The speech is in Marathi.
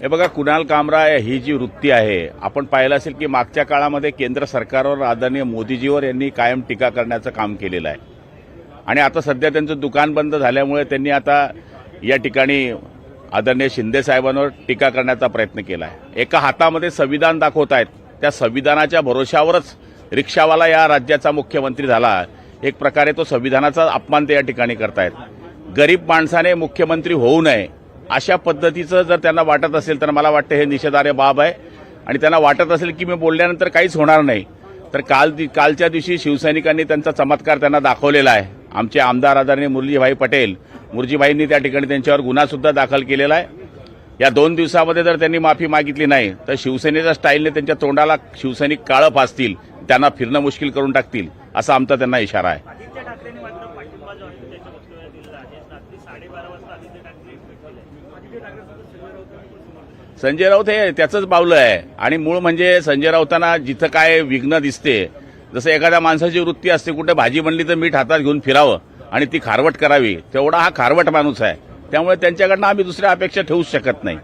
हे बघा, कुणाल कामरा ही जी वृत्ती आहे, आपण पाहिलं असेल की मागच्या काळामध्ये केंद्र सरकारवर आदरणीय मोदीजीवर यांनी कायम टीका करण्याचं काम केलेलं आहे आणि आता सध्या त्यांचं दुकान बंद झाल्यामुळे त्यांनी आता या ठिकाणी आदरणीय शिंदे साहेबांवर टीका करण्याचा प्रयत्न केला आहे। एका हातामध्ये संविधान दाखवत आहेत, त्या संविधानाच्या भरोशावरच रिक्षावाला या राज्याचा मुख्यमंत्री झाला। एक प्रकारे तो संविधानाचा अपमान ते या ठिकाणी करतायत। गरीब माणसाने मुख्यमंत्री होऊ नये अशा पद्धतीचं जर त्यांना वाटत असेल तर मला वाटतं हे निषेधार्ह बाब आहे आणि त्यांना वाटत असेल की मी बोलल्यानंतर काहीच होणार नाही, तर कालच्या दिवशी शिवसैनिकांनी त्यांचा चमत्कार त्यांना दाखवलेला आहे। आमचे आमदार आदरणीय मुरलीभाई पटेल, मुरजीभाईंनी त्या ठिकाणी त्यांच्यावर गुन्हा सुद्धा दाखल केलेला आहे। या 2 दिवसामध्ये जर त्यांनी माफी मागितली नाही तर शिवसेनेच्या स्टाईलने त्यांच्या तोंडाला शिवसैनिक काळं फासतील, त्यांना फिरणं मुश्किल करून टाकतील, असा आमचा त्यांना इशारा आहे। आदित्य ठाकरेंनी मात्र पाठिंबा जो आहे त्याच्या वक्तव्यात दिलेला आहे। रात्री 12:30 वाजता आदित्य ठाकरे संजय राऊत हे त्याचंच पावलं आहे आणि मूळ म्हणजे संजय राऊतांना जिथं काय विघ्न दिसते, जसं एखाद्या माणसाची वृत्ती असते कुठे भाजी बनली तर मीठ हातात घेऊन फिरावं आणि ती खारवट करावी, तेवढा हा खारवट माणूस आहे। त्यामुळे त्यांच्याकडनं आम्ही दुसऱ्या अपेक्षा ठेवूच शकत नाही।